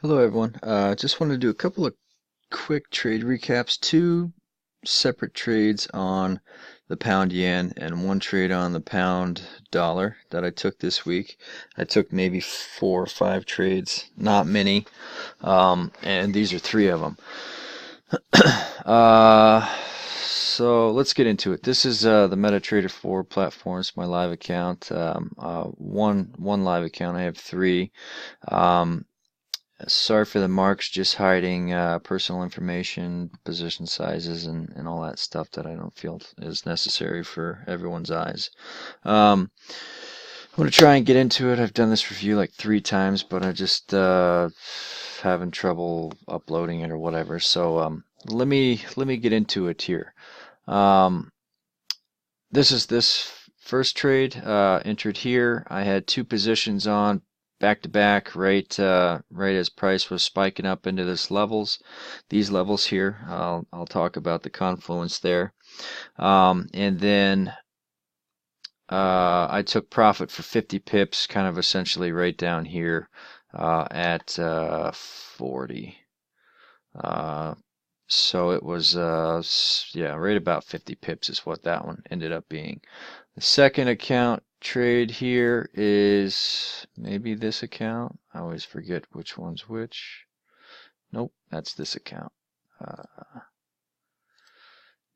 Hello everyone. Just wanted to do a couple of quick trade recaps. Two separate trades on the pound yen and one trade on the pound dollar that I took this week. I took maybe 4 or 5 trades, not many, and these are 3 of them. So let's get into it. This is the MetaTrader 4 platform. It's my live account. One live account. I have 3. Sorry for the marks, just hiding personal information, position sizes, and all that stuff that I don't feel is necessary for everyone's eyes. I'm going to try and get into it. I've done this review like 3 times, but I just having trouble uploading it or whatever. So let me get into it here. This first trade entered here. I had 2 positions on back to back, right as price was spiking up into these levels here. I'll talk about the confluence there, and then I took profit for 50 pips, kind of essentially right down here at 40. So it was yeah, right about 50 pips is what that one ended up being. The second account trade here is maybe this account. I always forget which one's which. Nope, that's this account.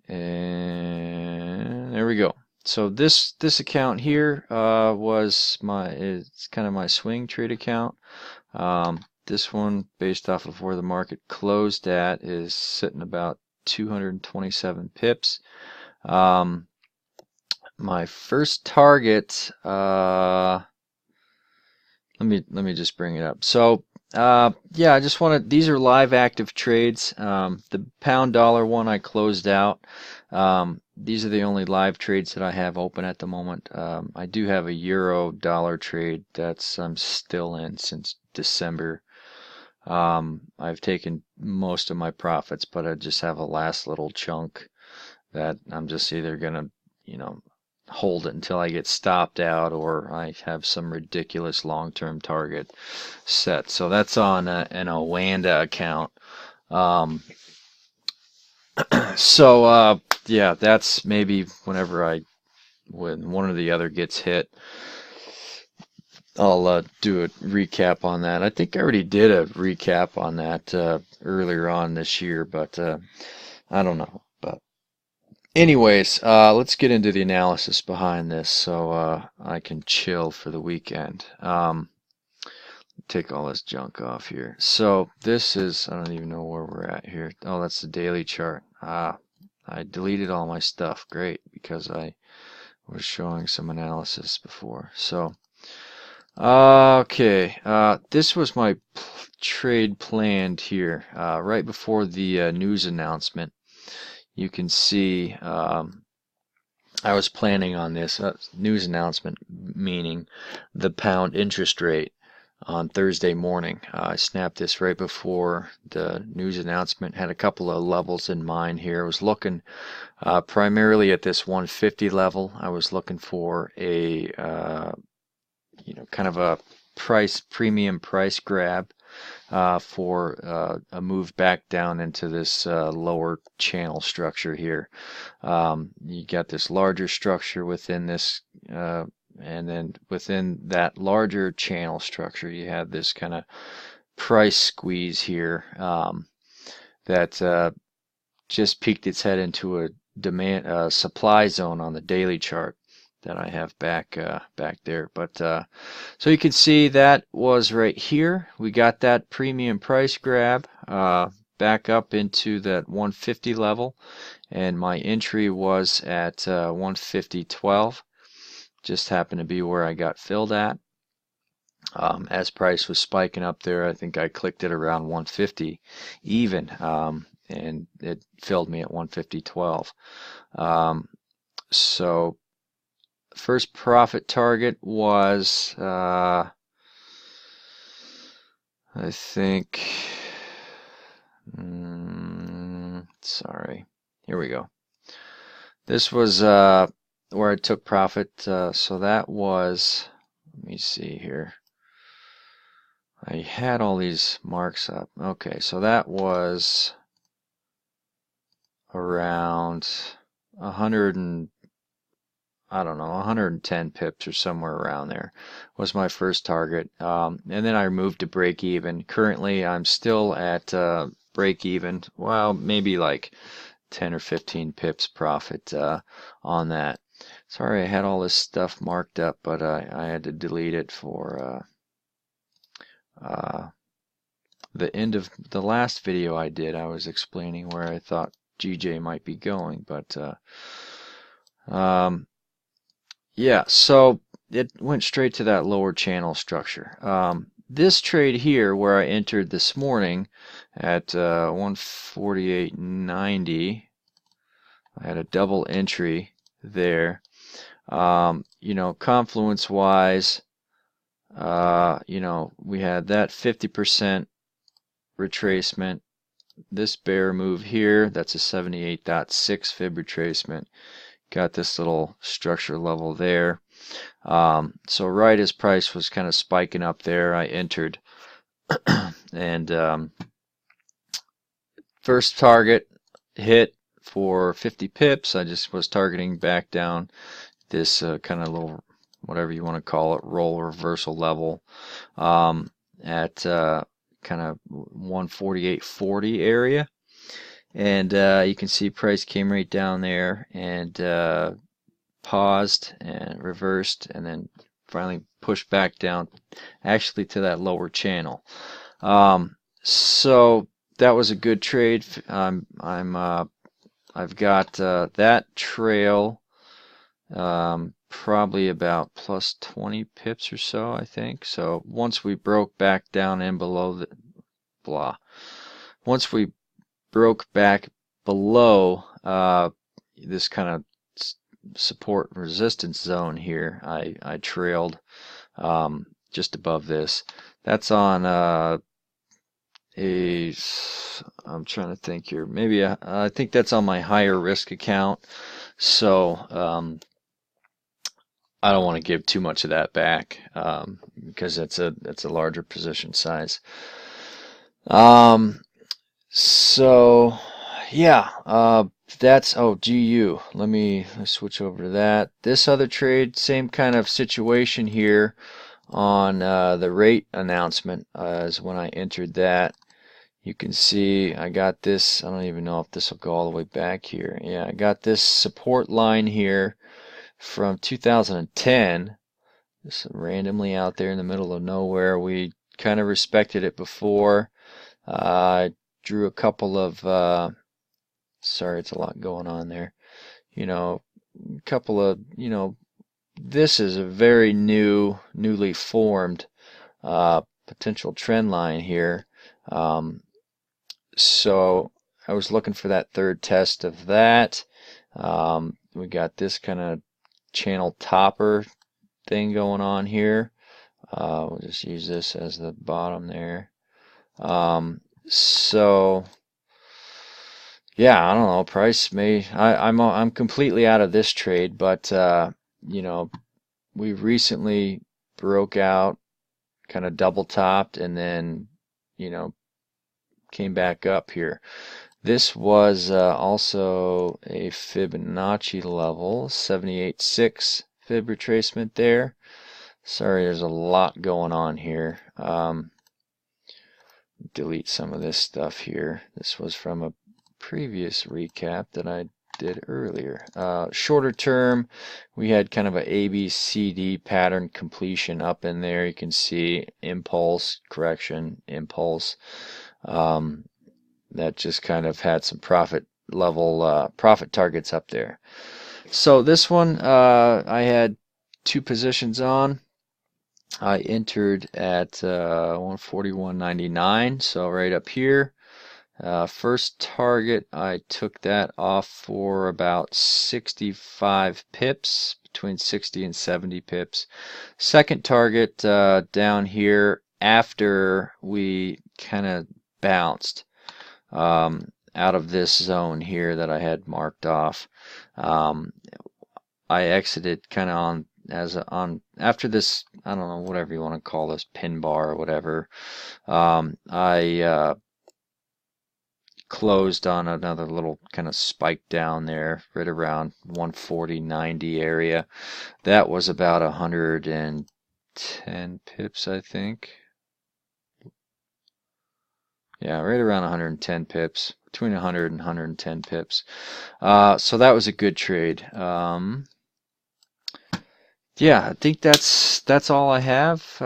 And there we go. So this account here it's kind of my swing trade account. This one, based off of where the market closed at, is sitting about 227 pips. My first target, let me just bring it up. So yeah, I just wanted, these are live active trades. The pound dollar one I closed out. These are the only live trades that I have open at the moment. I do have a euro dollar trade that's I'm still in since December. I've taken most of my profits, but I just have a last little chunk that I'm just either gonna, hold it until I get stopped out, or I have some ridiculous long-term target set. So that's on an Owanda account. So yeah, that's maybe when one or the other gets hit, I'll do a recap on that. I think I already did a recap on that earlier on this year, but I don't know. But anyways, let's get into the analysis behind this so I can chill for the weekend. Take all this junk off here. So this is, I don't even know where we're at here. Oh, that's the daily chart. I deleted all my stuff. Great, because I was showing some analysis before. So okay, this was my trade planned here right before the news announcement. You can see I was planning on this news announcement, meaning the pound interest rate on Thursday morning. I snapped this right before the news announcement. Had a couple of levels in mind here. I was looking primarily at this 150 level. I was looking for a kind of a premium price grab for a move back down into this lower channel structure here. You got this larger structure within this, and then within that larger channel structure, you have this kind of price squeeze here that just peeked its head into a supply zone on the daily chart that I have back there. But so you can see that was right here. We got that premium price grab back up into that 150 level, and my entry was at 150.12. Just happened to be where I got filled at. As price was spiking up there, I think I clicked it around 150 even, and it filled me at 150.12. So first profit target was I think sorry, here we go. This was where I took profit, so that was, let me see here, I had all these marks up. Okay, so that was around 100 and I don't know, 110 pips or somewhere around there was my first target. And then I moved to break even. Currently, I'm still at break even. Well, maybe like 10 or 15 pips profit on that. Sorry, I had all this stuff marked up, but I had to delete it for the end of the last video I did. I was explaining where I thought GJ might be going, but yeah, so it went straight to that lower channel structure. This trade here, where I entered this morning at 148.90, I had a double entry there. You know, confluence wise, you know, we had that 50% retracement. This bear move here, that's a 78.6 fib retracement. Got this little structure level there. So right as price was kind of spiking up there, I entered. And first target hit for 50 pips. I just was targeting back down this kind of little, whatever you want to call it, roll reversal level at kind of 148.40 area. And you can see price came right down there and paused and reversed and then finally pushed back down actually to that lower channel. So that was a good trade. I've got that trail probably about plus 20 pips or so, I think. So once we broke back down and below the once we broke back below this kind of support resistance zone here, I trailed just above this. That's on I'm trying to think here, maybe I think that's on my higher risk account, so I don't want to give too much of that back because it's a larger position size. So yeah, that's GU. Let me switch over to that. This other trade, same kind of situation here on the rate announcement as when I entered that. You can see I got this. I don't even know if this will go all the way back here. Yeah, I got this support line here from 2010. Just randomly out there in the middle of nowhere. We kind of respected it before. I drew a couple of sorry, it's a lot going on there. You know, a couple of, you know, this is a very newly formed potential trend line here. So I was looking for that third test of that. We got this kind of channel topper thing going on here. We'll just use this as the bottom there. So yeah, I don't know. Price may. I'm completely out of this trade, but you know, we recently broke out, kind of double topped, and then you know came back up here. This was also a Fibonacci level, 78.6 fib retracement there. Sorry, there's a lot going on here. Delete some of this stuff here. This was from a previous recap that I did earlier. Shorter term, we had kind of a ABCD pattern completion up in there. You can see impulse, correction, impulse. That just kind of had some profit level, profit targets up there. So this one, I had two positions on. I entered at 141.99, so right up here. First target, I took that off for about 65 pips, between 60 and 70 pips. Second target down here after we kind of bounced out of this zone here that I had marked off. I exited kind of on after this, I don't know, whatever you want to call this, pin bar or whatever. I closed on another little kind of spike down there right around 140.90 area. That was about 110 pips, I think. Yeah, right around 110 pips, between 100 and 110 pips. So that was a good trade. Yeah, I think that's all I have.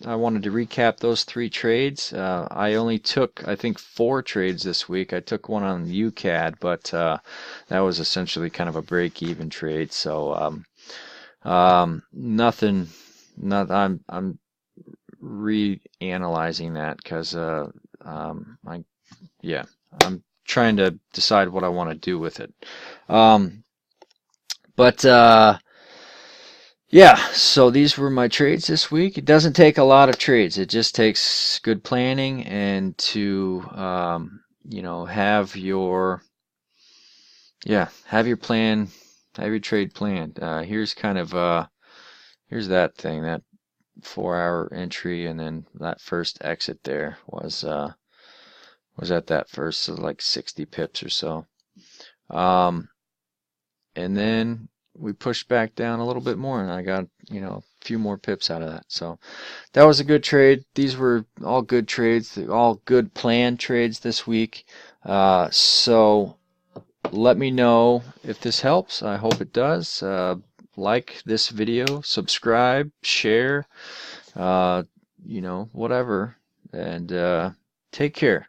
I wanted to recap those 3 trades. I only took, I think, 4 trades this week. I took one on UCAD, but that was essentially kind of a break-even trade. So nothing. Not I'm reanalyzing that because I'm trying to decide what I want to do with it. But yeah, so these were my trades this week. It doesn't take a lot of trades. It just takes good planning and to have your plan, have your trade planned. Here's kind of here's that thing, that 4-hour entry, and then that first exit there was at that first, so like 60 pips or so. And then we pushed back down a little bit more, and I got a few more pips out of that. So that was a good trade. These were all good trades, all good planned trades this week. So let me know if this helps. I hope it does. Like this video, subscribe, share, whatever, and take care.